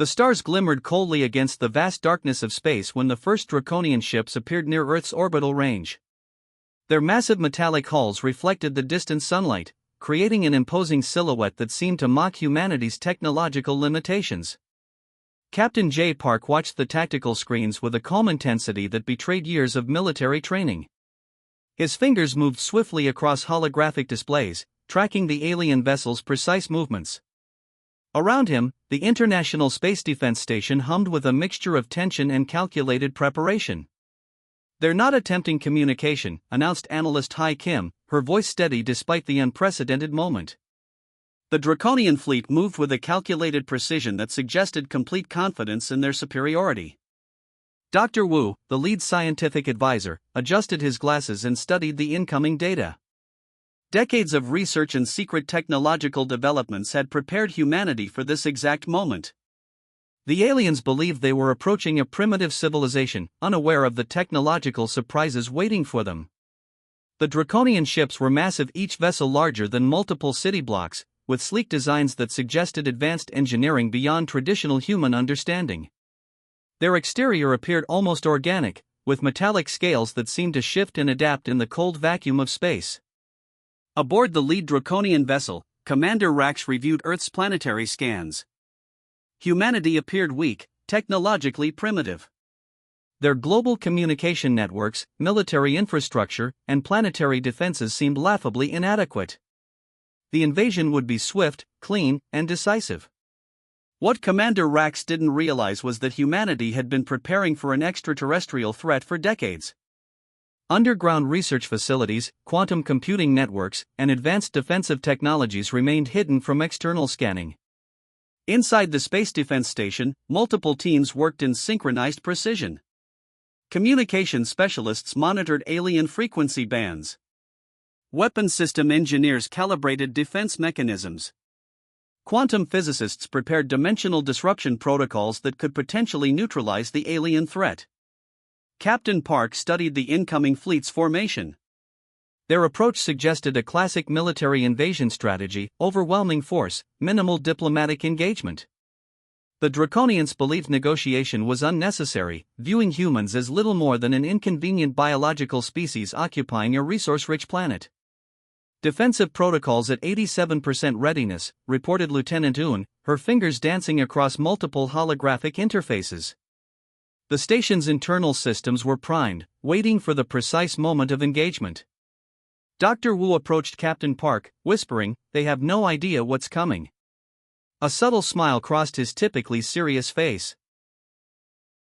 The stars glimmered coldly against the vast darkness of space when the first Draconian ships appeared near Earth's orbital range. Their massive metallic hulls reflected the distant sunlight, creating an imposing silhouette that seemed to mock humanity's technological limitations. Captain J. Park watched the tactical screens with a calm intensity that betrayed years of military training. His fingers moved swiftly across holographic displays, tracking the alien vessel's precise movements. Around him, the International Space Defense Station hummed with a mixture of tension and calculated preparation. "They're not attempting communication," announced analyst Hai Kim, her voice steady despite the unprecedented moment. The Draconian fleet moved with a calculated precision that suggested complete confidence in their superiority. Dr. Wu, the lead scientific advisor, adjusted his glasses and studied the incoming data. Decades of research and secret technological developments had prepared humanity for this exact moment. The aliens believed they were approaching a primitive civilization, unaware of the technological surprises waiting for them. The Draconian ships were massive, each vessel larger than multiple city blocks, with sleek designs that suggested advanced engineering beyond traditional human understanding. Their exterior appeared almost organic, with metallic scales that seemed to shift and adapt in the cold vacuum of space. Aboard the lead Draconian vessel, Commander Rax reviewed Earth's planetary scans. Humanity appeared weak, technologically primitive. Their global communication networks, military infrastructure, and planetary defenses seemed laughably inadequate. The invasion would be swift, clean, and decisive. What Commander Rax didn't realize was that humanity had been preparing for an extraterrestrial threat for decades. Underground research facilities, quantum computing networks, and advanced defensive technologies remained hidden from external scanning. Inside the Space Defense Station, multiple teams worked in synchronized precision. Communication specialists monitored alien frequency bands. Weapons system engineers calibrated defense mechanisms. Quantum physicists prepared dimensional disruption protocols that could potentially neutralize the alien threat. Captain Park studied the incoming fleet's formation. Their approach suggested a classic military invasion strategy: overwhelming force, minimal diplomatic engagement. The Draconians believed negotiation was unnecessary, viewing humans as little more than an inconvenient biological species occupying a resource-rich planet. "Defensive protocols at 87% readiness," reported Lieutenant Un, her fingers dancing across multiple holographic interfaces. The station's internal systems were primed, waiting for the precise moment of engagement. Dr. Wu approached Captain Park, whispering, "They have no idea what's coming." A subtle smile crossed his typically serious face.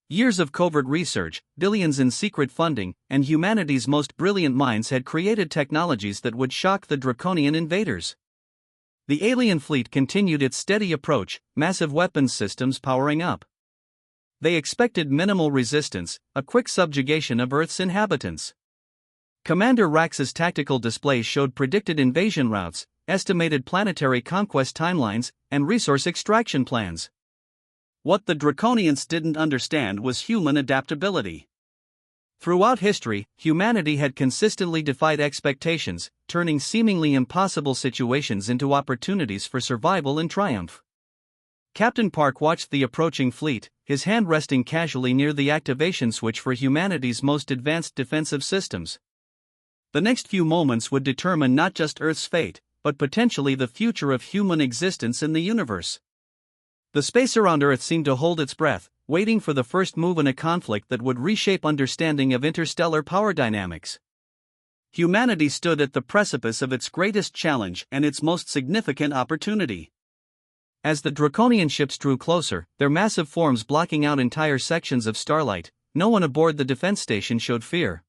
Years of covert research, billions in secret funding, and humanity's most brilliant minds had created technologies that would shock the Draconian invaders. The alien fleet continued its steady approach, massive weapons systems powering up. They expected minimal resistance, a quick subjugation of Earth's inhabitants. Commander Rax's tactical displays showed predicted invasion routes, estimated planetary conquest timelines, and resource extraction plans. What the Draconians didn't understand was human adaptability. Throughout history, humanity had consistently defied expectations, turning seemingly impossible situations into opportunities for survival and triumph. Captain Park watched the approaching fleet, his hand resting casually near the activation switch for humanity's most advanced defensive systems. The next few moments would determine not just Earth's fate, but potentially the future of human existence in the universe. The space around Earth seemed to hold its breath, waiting for the first move in a conflict that would reshape understanding of interstellar power dynamics. Humanity stood at the precipice of its greatest challenge and its most significant opportunity. As the Draconian ships drew closer, their massive forms blocking out entire sections of starlight, no one aboard the defense station showed fear.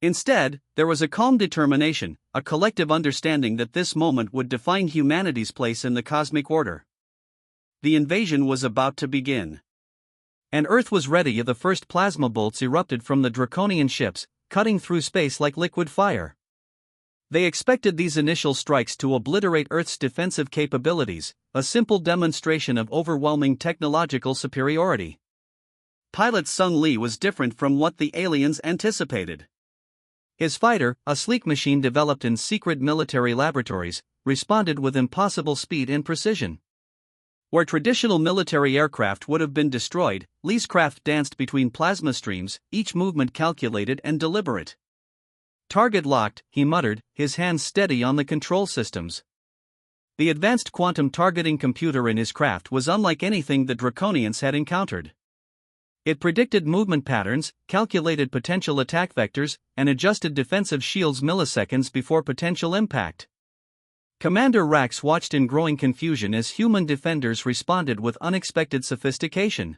Instead, there was a calm determination, a collective understanding that this moment would define humanity's place in the cosmic order. The invasion was about to begin. And Earth was ready. The first plasma bolts erupted from the Draconian ships, cutting through space like liquid fire. They expected these initial strikes to obliterate Earth's defensive capabilities, a simple demonstration of overwhelming technological superiority. Pilot Sung Lee was different from what the aliens anticipated. His fighter, a sleek machine developed in secret military laboratories, responded with impossible speed and precision. Where traditional military aircraft would have been destroyed, Lee's craft danced between plasma streams, each movement calculated and deliberate. "Target locked," he muttered, his hands steady on the control systems. The advanced quantum targeting computer in his craft was unlike anything the Draconians had encountered. It predicted movement patterns, calculated potential attack vectors, and adjusted defensive shields milliseconds before potential impact. Commander Rax watched in growing confusion as human defenders responded with unexpected sophistication.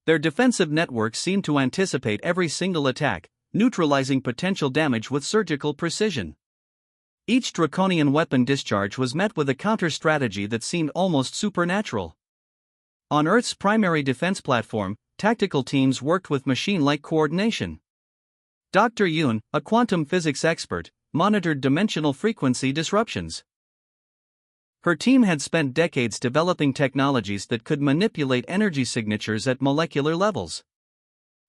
Their defensive networks seemed to anticipate every single attack, neutralizing potential damage with surgical precision. Each Draconian weapon discharge was met with a counter-strategy that seemed almost supernatural. On Earth's primary defense platform, tactical teams worked with machine-like coordination. Dr. Yoon, a quantum physics expert, monitored dimensional frequency disruptions. Her team had spent decades developing technologies that could manipulate energy signatures at molecular levels.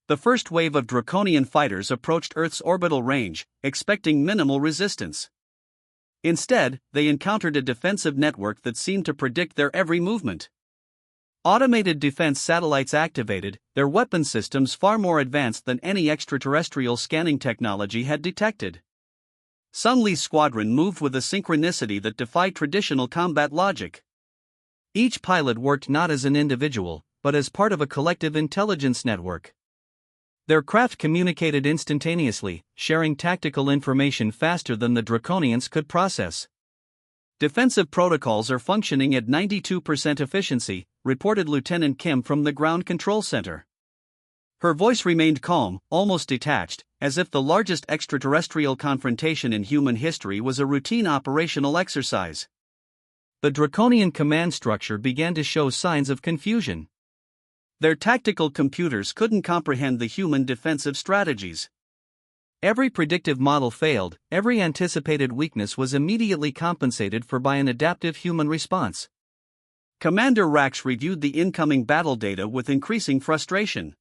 The first wave of Draconian fighters approached Earth's orbital range, expecting minimal resistance. Instead, they encountered a defensive network that seemed to predict their every movement. Automated defense satellites activated, their weapon systems far more advanced than any extraterrestrial scanning technology had detected. Sung Lee's squadron moved with a synchronicity that defied traditional combat logic. Each pilot worked not as an individual, but as part of a collective intelligence network. Their craft communicated instantaneously, sharing tactical information faster than the Draconians could process. "Defensive protocols are functioning at 92% efficiency," reported Lieutenant Kim from the ground control center. Her voice remained calm, almost detached, as if the largest extraterrestrial confrontation in human history was a routine operational exercise. The Draconian command structure began to show signs of confusion. Their tactical computers couldn't comprehend the human defensive strategies. Every predictive model failed, every anticipated weakness was immediately compensated for by an adaptive human response. Commander Rax reviewed the incoming battle data with increasing frustration.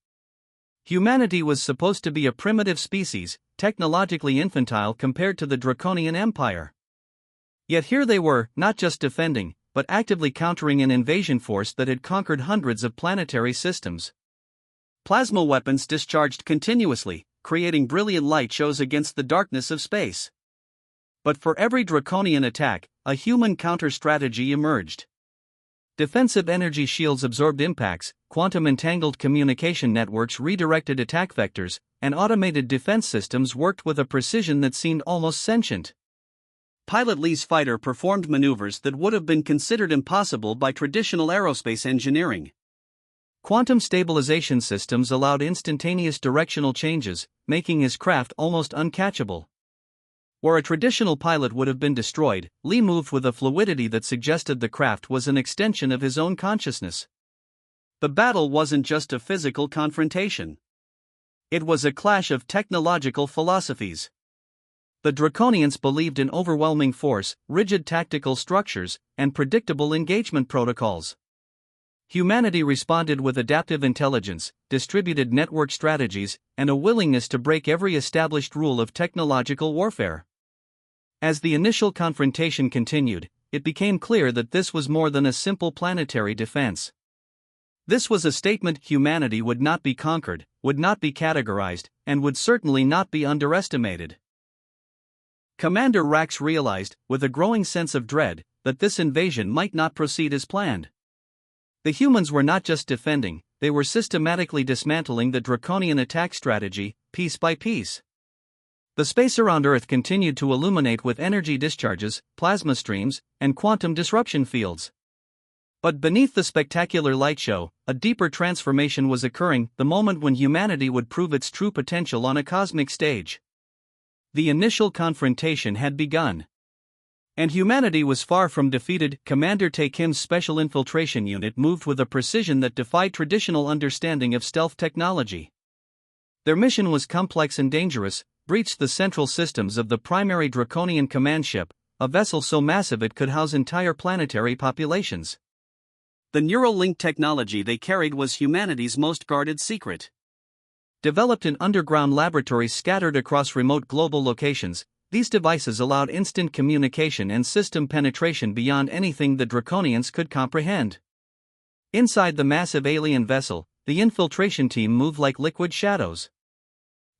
Humanity was supposed to be a primitive species, technologically infantile compared to the Draconian Empire. Yet here they were, not just defending, but actively countering an invasion force that had conquered hundreds of planetary systems. Plasma weapons discharged continuously, creating brilliant light shows against the darkness of space. But for every Draconian attack, a human counter-strategy emerged. Defensive energy shields absorbed impacts, quantum-entangled communication networks redirected attack vectors, and automated defense systems worked with a precision that seemed almost sentient. Pilot Lee's fighter performed maneuvers that would have been considered impossible by traditional aerospace engineering. Quantum stabilization systems allowed instantaneous directional changes, making his craft almost uncatchable. Where a traditional pilot would have been destroyed, Lee moved with a fluidity that suggested the craft was an extension of his own consciousness. The battle wasn't just a physical confrontation. It was a clash of technological philosophies. The Draconians believed in overwhelming force, rigid tactical structures, and predictable engagement protocols. Humanity responded with adaptive intelligence, distributed network strategies, and a willingness to break every established rule of technological warfare. As the initial confrontation continued, it became clear that this was more than a simple planetary defense. This was a statement: humanity would not be conquered, would not be categorized, and would certainly not be underestimated. Commander Rax realized, with a growing sense of dread, that this invasion might not proceed as planned. The humans were not just defending, they were systematically dismantling the Draconian attack strategy, piece by piece. The space around Earth continued to illuminate with energy discharges, plasma streams, and quantum disruption fields. But beneath the spectacular light show, a deeper transformation was occurring, the moment when humanity would prove its true potential on a cosmic stage. The initial confrontation had begun. And humanity was far from defeated. Commander Tae Kim's Special Infiltration Unit moved with a precision that defied traditional understanding of stealth technology. Their mission was complex and dangerous: breach the central systems of the primary Draconian command ship, a vessel so massive it could house entire planetary populations. The neural link technology they carried was humanity's most guarded secret. Developed in underground laboratories scattered across remote global locations, these devices allowed instant communication and system penetration beyond anything the Draconians could comprehend. Inside the massive alien vessel, the infiltration team moved like liquid shadows.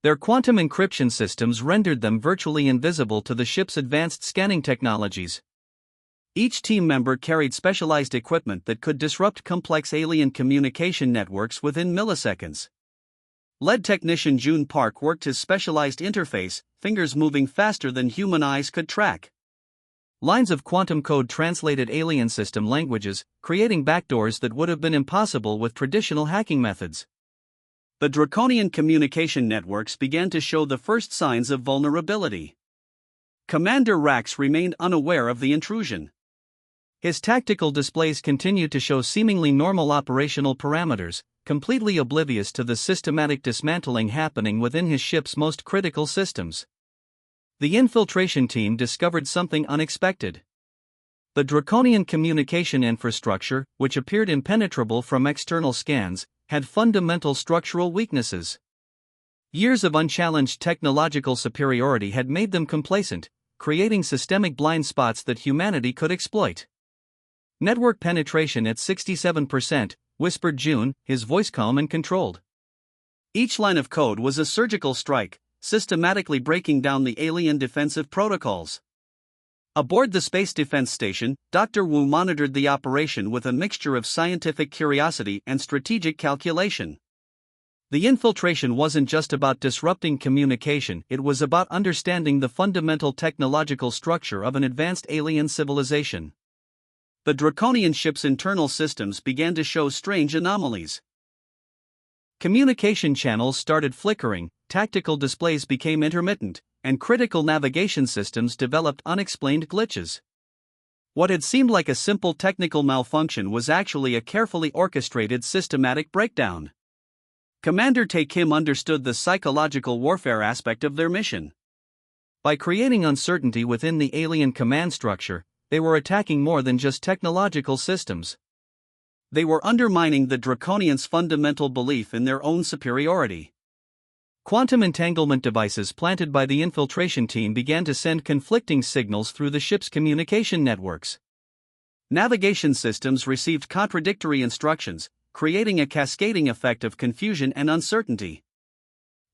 Their quantum encryption systems rendered them virtually invisible to the ship's advanced scanning technologies. Each team member carried specialized equipment that could disrupt complex alien communication networks within milliseconds. Lead technician June Park worked his specialized interface, fingers moving faster than human eyes could track. Lines of quantum code translated alien system languages, creating backdoors that would have been impossible with traditional hacking methods. The Draconian communication networks began to show the first signs of vulnerability. Commander Rax remained unaware of the intrusion. His tactical displays continued to show seemingly normal operational parameters, completely oblivious to the systematic dismantling happening within his ship's most critical systems. The infiltration team discovered something unexpected. The Draconian communication infrastructure, which appeared impenetrable from external scans, had fundamental structural weaknesses. Years of unchallenged technological superiority had made them complacent, creating systemic blind spots that humanity could exploit. Network penetration at 67%, whispered June, his voice calm and controlled. Each line of code was a surgical strike, systematically breaking down the alien defensive protocols. Aboard the Space Defense Station, Dr. Wu monitored the operation with a mixture of scientific curiosity and strategic calculation. The infiltration wasn't just about disrupting communication, it was about understanding the fundamental technological structure of an advanced alien civilization. The Draconian ship's internal systems began to show strange anomalies. Communication channels started flickering, tactical displays became intermittent, and critical navigation systems developed unexplained glitches. What had seemed like a simple technical malfunction was actually a carefully orchestrated systematic breakdown. Commander Tae Kim understood the psychological warfare aspect of their mission. By creating uncertainty within the alien command structure, they were attacking more than just technological systems. They were undermining the Draconians' fundamental belief in their own superiority. Quantum entanglement devices planted by the infiltration team began to send conflicting signals through the ship's communication networks. Navigation systems received contradictory instructions, creating a cascading effect of confusion and uncertainty.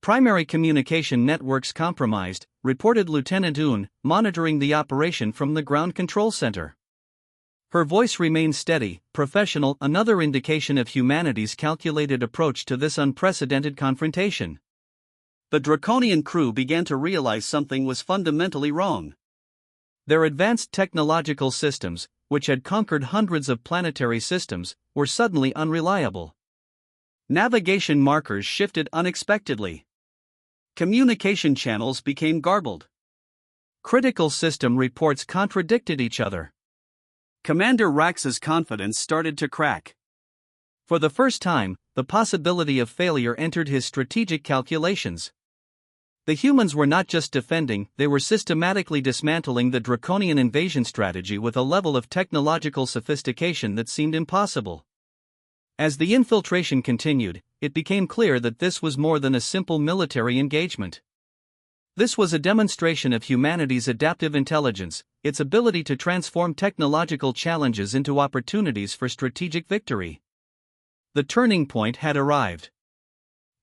Primary communication networks compromised, reported Lieutenant Un, monitoring the operation from the ground control center. Her voice remained steady, professional, another indication of humanity's calculated approach to this unprecedented confrontation. The Draconian crew began to realize something was fundamentally wrong. Their advanced technological systems, which had conquered hundreds of planetary systems, were suddenly unreliable. Navigation markers shifted unexpectedly. Communication channels became garbled. Critical system reports contradicted each other. Commander Rax's confidence started to crack. For the first time, the possibility of failure entered his strategic calculations. The humans were not just defending, they were systematically dismantling the Draconian invasion strategy with a level of technological sophistication that seemed impossible. As the infiltration continued, it became clear that this was more than a simple military engagement. This was a demonstration of humanity's adaptive intelligence, its ability to transform technological challenges into opportunities for strategic victory. The turning point had arrived.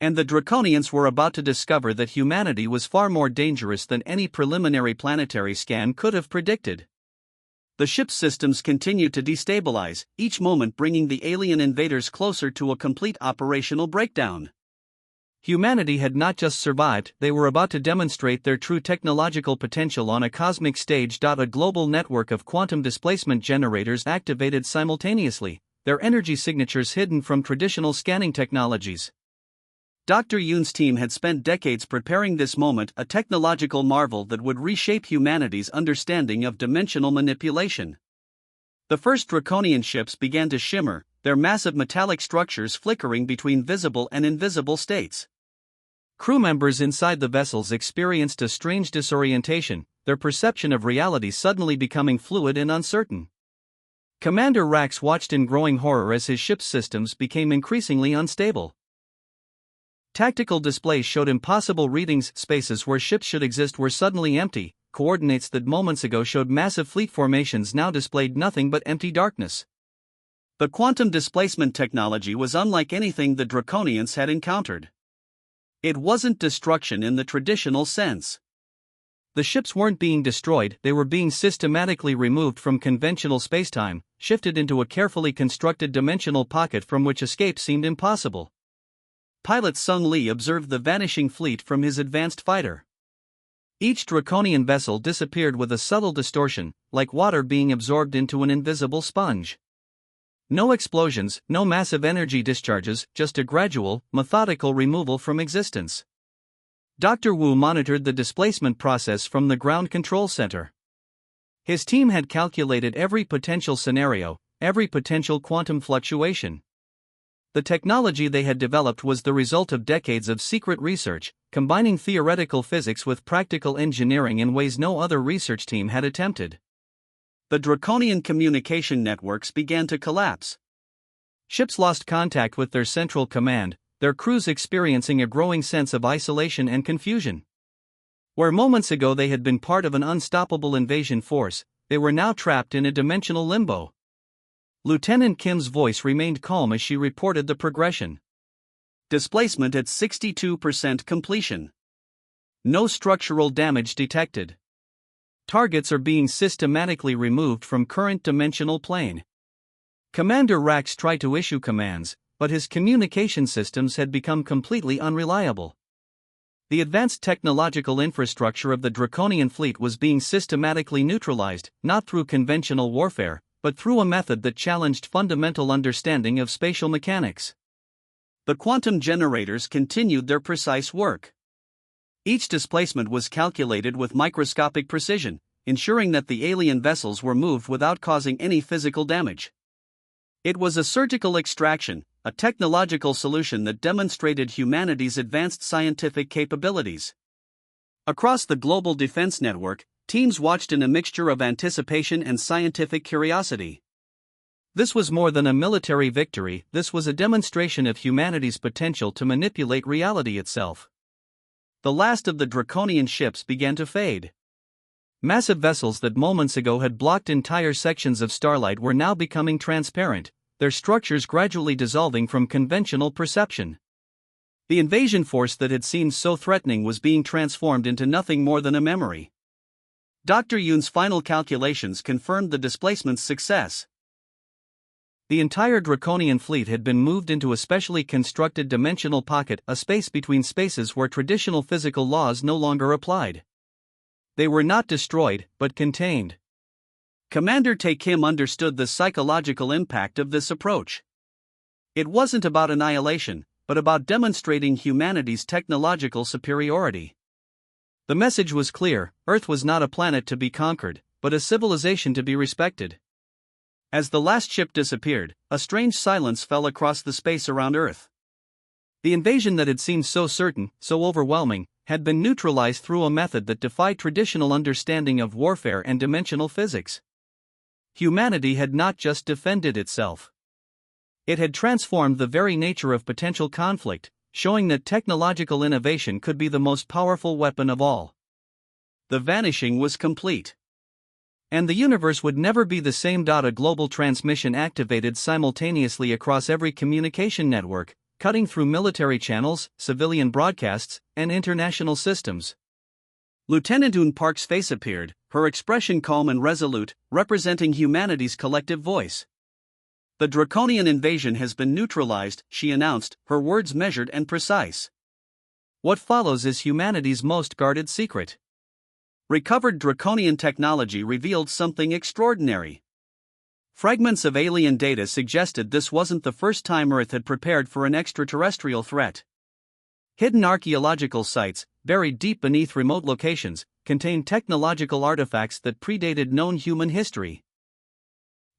And the Draconians were about to discover that humanity was far more dangerous than any preliminary planetary scan could have predicted. The ship's systems continued to destabilize, each moment bringing the alien invaders closer to a complete operational breakdown. Humanity had not just survived, they were about to demonstrate their true technological potential on a cosmic stage. A global network of quantum displacement generators activated simultaneously, their energy signatures hidden from traditional scanning technologies. Dr. Yoon's team had spent decades preparing this moment, a technological marvel that would reshape humanity's understanding of dimensional manipulation. The first Draconian ships began to shimmer, their massive metallic structures flickering between visible and invisible states. Crew members inside the vessels experienced a strange disorientation, their perception of reality suddenly becoming fluid and uncertain. Commander Rax watched in growing horror as his ship's systems became increasingly unstable. Tactical displays showed impossible readings, spaces where ships should exist were suddenly empty, coordinates that moments ago showed massive fleet formations now displayed nothing but empty darkness. The quantum displacement technology was unlike anything the Draconians had encountered. It wasn't destruction in the traditional sense. The ships weren't being destroyed, they were being systematically removed from conventional spacetime, shifted into a carefully constructed dimensional pocket from which escape seemed impossible. Pilot Sung Lee observed the vanishing fleet from his advanced fighter. Each Draconian vessel disappeared with a subtle distortion, like water being absorbed into an invisible sponge. No explosions, no massive energy discharges, just a gradual, methodical removal from existence. Dr. Wu monitored the displacement process from the ground control center. His team had calculated every potential scenario, every potential quantum fluctuation. The technology they had developed was the result of decades of secret research, combining theoretical physics with practical engineering in ways no other research team had attempted. The Draconian communication networks began to collapse. Ships lost contact with their central command, their crews experiencing a growing sense of isolation and confusion. Where moments ago they had been part of an unstoppable invasion force, they were now trapped in a dimensional limbo. Lieutenant Kim's voice remained calm as she reported the progression. Displacement at 62% completion. No structural damage detected. Targets are being systematically removed from current dimensional plane. Commander Rax tried to issue commands, but his communication systems had become completely unreliable. The advanced technological infrastructure of the Draconian fleet was being systematically neutralized, not through conventional warfare, but through a method that challenged fundamental understanding of spatial mechanics. The quantum generators continued their precise work. Each displacement was calculated with microscopic precision, ensuring that the alien vessels were moved without causing any physical damage. It was a surgical extraction, a technological solution that demonstrated humanity's advanced scientific capabilities. Across the global defense network, teams watched in a mixture of anticipation and scientific curiosity. This was more than a military victory, this was a demonstration of humanity's potential to manipulate reality itself. The last of the Draconian ships began to fade. Massive vessels that moments ago had blocked entire sections of starlight were now becoming transparent, their structures gradually dissolving from conventional perception. The invasion force that had seemed so threatening was being transformed into nothing more than a memory. Dr. Yoon's final calculations confirmed the displacement's success. The entire Draconian fleet had been moved into a specially constructed dimensional pocket, a space between spaces where traditional physical laws no longer applied. They were not destroyed, but contained. Commander Tae Kim understood the psychological impact of this approach. It wasn't about annihilation, but about demonstrating humanity's technological superiority. The message was clear: Earth was not a planet to be conquered, but a civilization to be respected. As the last ship disappeared, a strange silence fell across the space around Earth. The invasion that had seemed so certain, so overwhelming, had been neutralized through a method that defied traditional understanding of warfare and dimensional physics. Humanity had not just defended itself. It had transformed the very nature of potential conflict, showing that technological innovation could be the most powerful weapon of all. The vanishing was complete. And the universe would never be the same. A global transmission activated simultaneously across every communication network, cutting through military channels, civilian broadcasts, and international systems. Lieutenant Eun Park's face appeared, her expression calm and resolute, representing humanity's collective voice. The Draconian invasion has been neutralized, she announced, her words measured and precise. What follows is humanity's most guarded secret. Recovered Draconian technology revealed something extraordinary. Fragments of alien data suggested this wasn't the first time Earth had prepared for an extraterrestrial threat. Hidden archaeological sites, buried deep beneath remote locations, contained technological artifacts that predated known human history.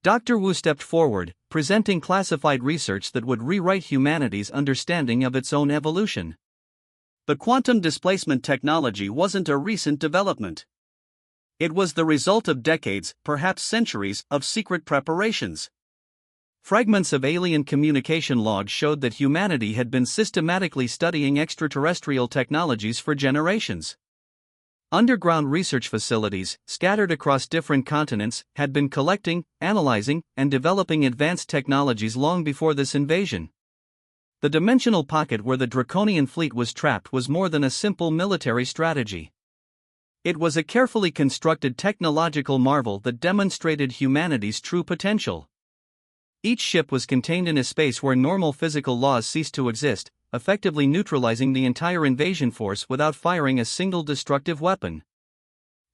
Dr. Wu stepped forward, presenting classified research that would rewrite humanity's understanding of its own evolution. The quantum displacement technology wasn't a recent development. It was the result of decades, perhaps centuries, of secret preparations. Fragments of alien communication logs showed that humanity had been systematically studying extraterrestrial technologies for generations. Underground research facilities, scattered across different continents, had been collecting, analyzing, and developing advanced technologies long before this invasion. The dimensional pocket where the Draconian fleet was trapped was more than a simple military strategy. It was a carefully constructed technological marvel that demonstrated humanity's true potential. Each ship was contained in a space where normal physical laws ceased to exist, effectively neutralizing the entire invasion force without firing a single destructive weapon.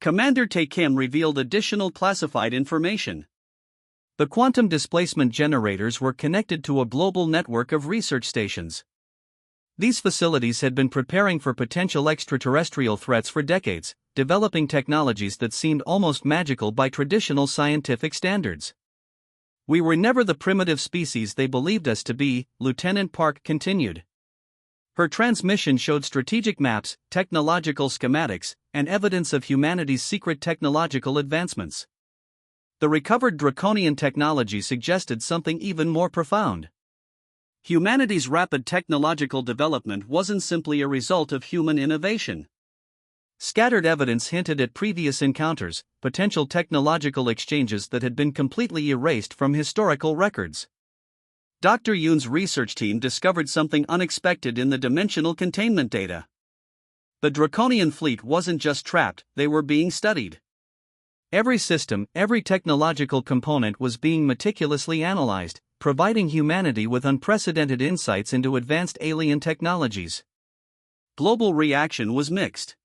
Commander Tae-Kim revealed additional classified information. The quantum displacement generators were connected to a global network of research stations. These facilities had been preparing for potential extraterrestrial threats for decades, developing technologies that seemed almost magical by traditional scientific standards. "We were never the primitive species they believed us to be," Lieutenant Park continued. Her transmission showed strategic maps, technological schematics, and evidence of humanity's secret technological advancements. The recovered Draconian technology suggested something even more profound. Humanity's rapid technological development wasn't simply a result of human innovation. Scattered evidence hinted at previous encounters, potential technological exchanges that had been completely erased from historical records. Dr. Yoon's research team discovered something unexpected in the dimensional containment data. The Draconian fleet wasn't just trapped, they were being studied. Every system, every technological component was being meticulously analyzed, providing humanity with unprecedented insights into advanced alien technologies. Global reaction was mixed.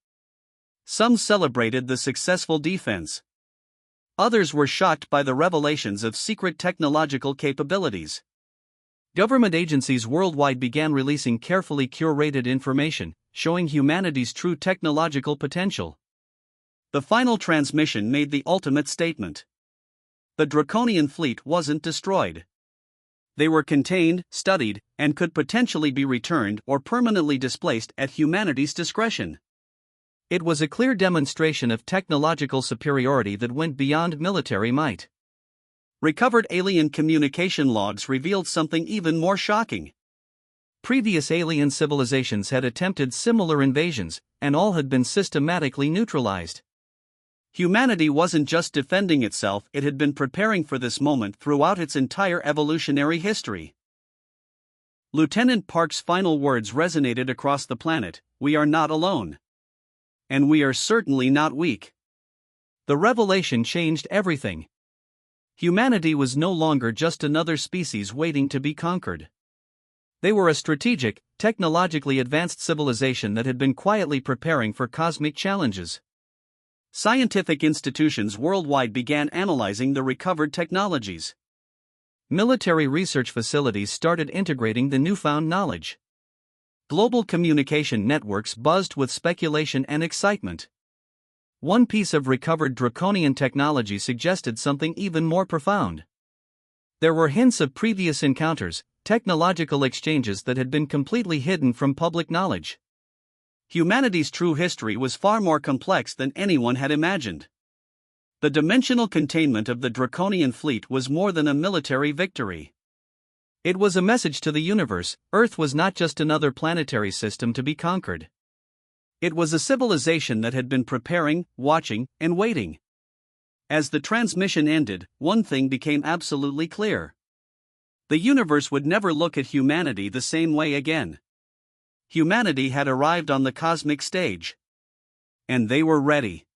Some celebrated the successful defense. Others were shocked by the revelations of secret technological capabilities. Government agencies worldwide began releasing carefully curated information, showing humanity's true technological potential. The final transmission made the ultimate statement. The Draconian fleet wasn't destroyed. They were contained, studied, and could potentially be returned or permanently displaced at humanity's discretion. It was a clear demonstration of technological superiority that went beyond military might. Recovered alien communication logs revealed something even more shocking. Previous alien civilizations had attempted similar invasions, and all had been systematically neutralized. Humanity wasn't just defending itself, it had been preparing for this moment throughout its entire evolutionary history. Lieutenant Park's final words resonated across the planet: "We are not alone. And we are certainly not weak." The revelation changed everything. Humanity was no longer just another species waiting to be conquered. They were a strategic, technologically advanced civilization that had been quietly preparing for cosmic challenges. Scientific institutions worldwide began analyzing the recovered technologies. Military research facilities started integrating the newfound knowledge. Global communication networks buzzed with speculation and excitement. One piece of recovered Draconian technology suggested something even more profound. There were hints of previous encounters, technological exchanges that had been completely hidden from public knowledge. Humanity's true history was far more complex than anyone had imagined. The dimensional containment of the Draconian fleet was more than a military victory. It was a message to the universe: Earth was not just another planetary system to be conquered. It was a civilization that had been preparing, watching, and waiting. As the transmission ended, one thing became absolutely clear. The universe would never look at humanity the same way again. Humanity had arrived on the cosmic stage. And they were ready.